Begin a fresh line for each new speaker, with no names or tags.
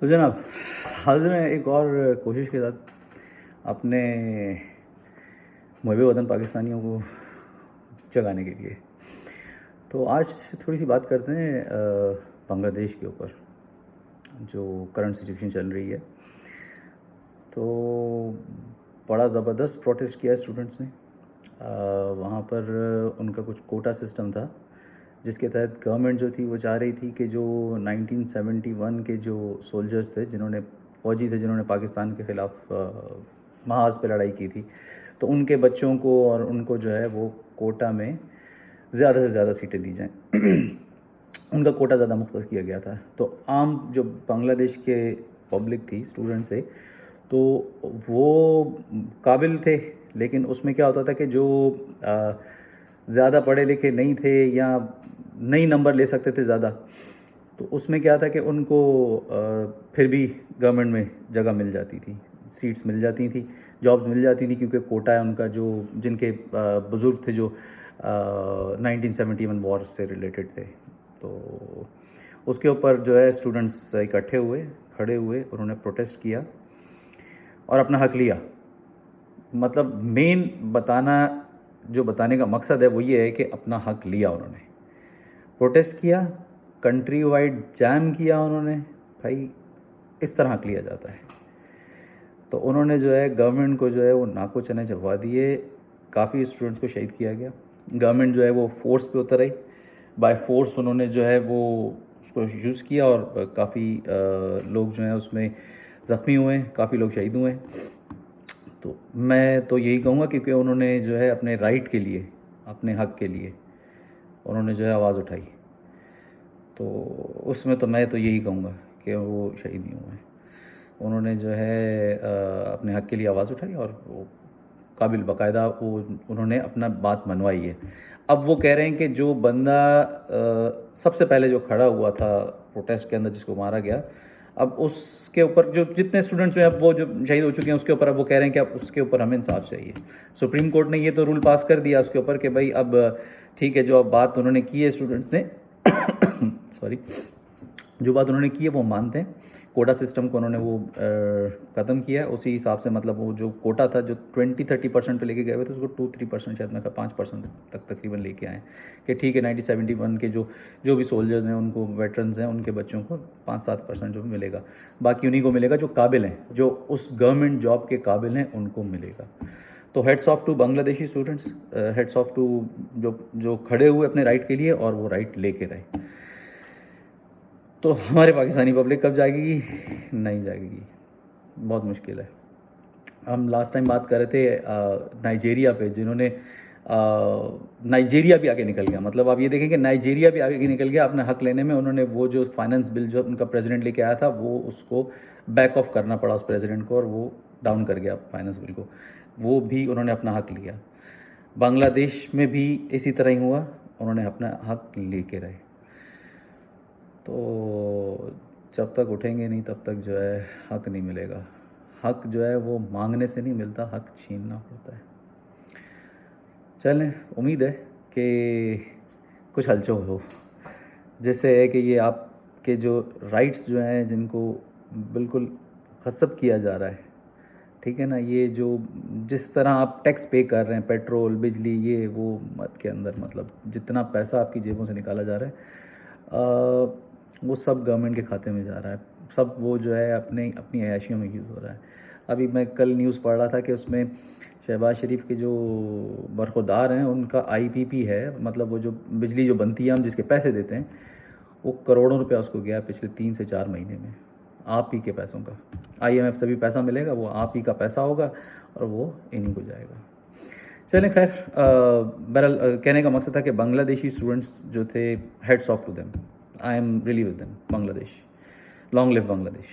تو جناب حاضر ہیں ایک اور کوشش کے ساتھ اپنے محب وطن پاکستانیوں کو جگانے کے لیے. تو آج تھوڑی سی بات کرتے ہیں بنگلہ دیش کے اوپر جو کرنٹ سچویشن چل رہی ہے. تو بڑا زبردست پروٹیسٹ کیا ہے اسٹوڈنٹس نے. وہاں پر ان کا کچھ کوٹا سسٹم تھا جس کے تحت گورنمنٹ جو تھی وہ چاہ رہی تھی کہ جو 1971 کے جو سولجرز تھے فوجی تھے جنہوں نے پاکستان کے خلاف محاذ پہ لڑائی کی تھی، تو ان کے بچوں کو اور ان کو جو ہے وہ کوٹا میں زیادہ سے زیادہ سیٹیں دی جائیں. ان کا کوٹا زیادہ مختص کیا گیا تھا. تو عام جو بنگلہ دیش کے پبلک تھی، اسٹوڈنٹس تھے، تو وہ قابل تھے، لیکن اس میں کیا ہوتا تھا کہ جو زیادہ پڑھے لکھے نہیں تھے یا نہیں نمبر لے سکتے تھے زیادہ، تو اس میں کیا تھا کہ ان کو پھر بھی گورنمنٹ میں جگہ مل جاتی تھی، سیٹس مل جاتی تھیں، جابس مل جاتی تھیں، کیونکہ کوٹا ہے ان کا جو جن کے بزرگ تھے جو 1971 وار سے ریلیٹڈ تھے. تو اس کے اوپر جو ہے اسٹوڈنٹس اکٹھے ہوئے، کھڑے ہوئے، انہوں نے پروٹیسٹ کیا اور اپنا حق لیا. مطلب مین بتانے کا مقصد ہے وہ یہ ہے کہ اپنا حق لیا. انہوں نے پروٹیسٹ کیا، کنٹری وائڈ جام کیا انہوں نے. بھائی اس طرح حق لیا جاتا ہے. تو انہوں نے جو ہے گورنمنٹ کو جو ہے وہ ناکو چنے چبوا دیے. کافی اسٹوڈنٹس کو شہید کیا گیا. گورنمنٹ جو ہے وہ فورس پہ اتر آئی، بائی فورس انہوں نے جو ہے وہ اس کو یوز کیا، اور کافی لوگ جو ہیں اس میں زخمی ہوئے ہیں، کافی لوگ شہید ہوئے ہیں. تو میں تو یہی کہوں گا کیونکہ انہوں نے جو ہے اپنے رائٹ کے لیے، اپنے حق کے لیے انہوں نے جو ہے آواز اٹھائی. تو اس میں تو میں تو یہی کہوں گا کہ وہ شہید نہیں ہوئے ہیں. انہوں نے جو ہے اپنے حق کے لیے آواز اٹھائی اور وہ قابل باقاعدہ انہوں نے اپنا بات منوائی ہے. اب وہ کہہ رہے ہیں کہ جو بندہ سب سے پہلے جو کھڑا ہوا تھا پروٹیسٹ کے اندر جس کو مارا گیا، اب اس کے اوپر جو جتنے اسٹوڈنٹس ہیں اب وہ جو شہید ہو چکے ہیں اس کے اوپر اب وہ کہہ رہے ہیں کہ اب اس کے اوپر ہمیں انصاف چاہیے. سپریم کورٹ نے یہ تو رول پاس کر دیا اس کے اوپر کہ بھائی اب ٹھیک ہے، جو اب بات انہوں نے کی ہے اسٹوڈنٹس نے جو بات انہوں نے کی ہے وہ مانتے ہیں. کوٹا سسٹم کو انہوں نے وہ ختم کیا ہے. اسی حساب سے مطلب وہ جو کوٹا تھا جو 20-30% پہ لے کے گئے ہوئے تھے، اس کو 2-3% شاید میں 5% تک تقریباً لے کے آئے کہ ٹھیک ہے 1971 کے جو بھی سولجرز ہیں ان کو، ویٹرنز ہیں، ان کے بچوں کو 5-7% جو ملے گا. باقی انہیں کو ملے گا جو قابل ہیں، جو اس گورنمنٹ جاب کے قابل ہیں، ان کو ملے گا. تو ہیڈس آف ٹو بنگلہ دیشی اسٹوڈنٹس، ہیڈس آف ٹو جو کھڑے ہوئے اپنے رائٹ کے لیے اور وہ رائٹ لے کے رہے. تو ہمارے پاکستانی پبلک کب جائے گی؟ نہیں جائے گی، بہت مشکل ہے. ہم لاسٹ ٹائم بات کر رہے تھے نائجیریا پہ، جنہوں نے نائجیریا بھی آگے نکل گیا. مطلب آپ یہ دیکھیں کہ نائجیریا بھی آگے نکل گیا اپنے حق لینے میں. انہوں نے وہ جو فائنانس بل جو ان کا پریزیڈنٹ لے کے آیا تھا، وہ اس کو بیک آف کرنا پڑا اس پریزیڈنٹ کو، اور وہ ڈاؤن کر گیا فائنانس بل کو. وہ بھی انہوں نے اپنا حق لیا. بنگلہ دیش میں بھی اسی طرح ہی ہوا، انہوں نے اپنا حق لے کے رہے. تو جب تک اٹھیں گے نہیں تب تک جو ہے حق نہیں ملے گا. حق جو ہے وہ مانگنے سے نہیں ملتا، حق چھیننا پڑتا ہے. چلیں، امید ہے کہ کچھ ہلچل ہو، جس سے ہے کہ یہ آپ کے جو رائٹس جو ہیں جن کو بالکل غصب کیا جا رہا ہے، ٹھیک ہے نا، یہ جو جس طرح آپ ٹیکس پے کر رہے ہیں، پیٹرول، بجلی، یہ وہ مت کے اندر، مطلب جتنا پیسہ آپ کی جیبوں سے نکالا جا رہا ہے وہ سب گورنمنٹ کے کھاتے میں جا رہا ہے. سب وہ جو ہے اپنی عیاشیوں میں یوز ہو رہا ہے. ابھی میں کل نیوز پڑھ رہا تھا کہ اس میں شہباز شریف کے جو برخودار ہیں ان کا IPP ہے، مطلب وہ جو بجلی جو بنتی ہے ہم جس کے پیسے دیتے ہیں، وہ کروڑوں روپیہ اس کو گیا پچھلے 3 سے 4 مہینے میں، آپ ہی کے پیسوں کا. IMF سے بھی پیسہ ملے گا، وہ آپ ہی کا پیسہ ہوگا اور وہ انہیں کو جائے گا. چلیں خیر، بہرحال کہنے کا مقصد تھا کہ بنگلہ دیشی اسٹوڈنٹس جو تھے، heads of two them. I am really with them. Bangladesh. Long live Bangladesh.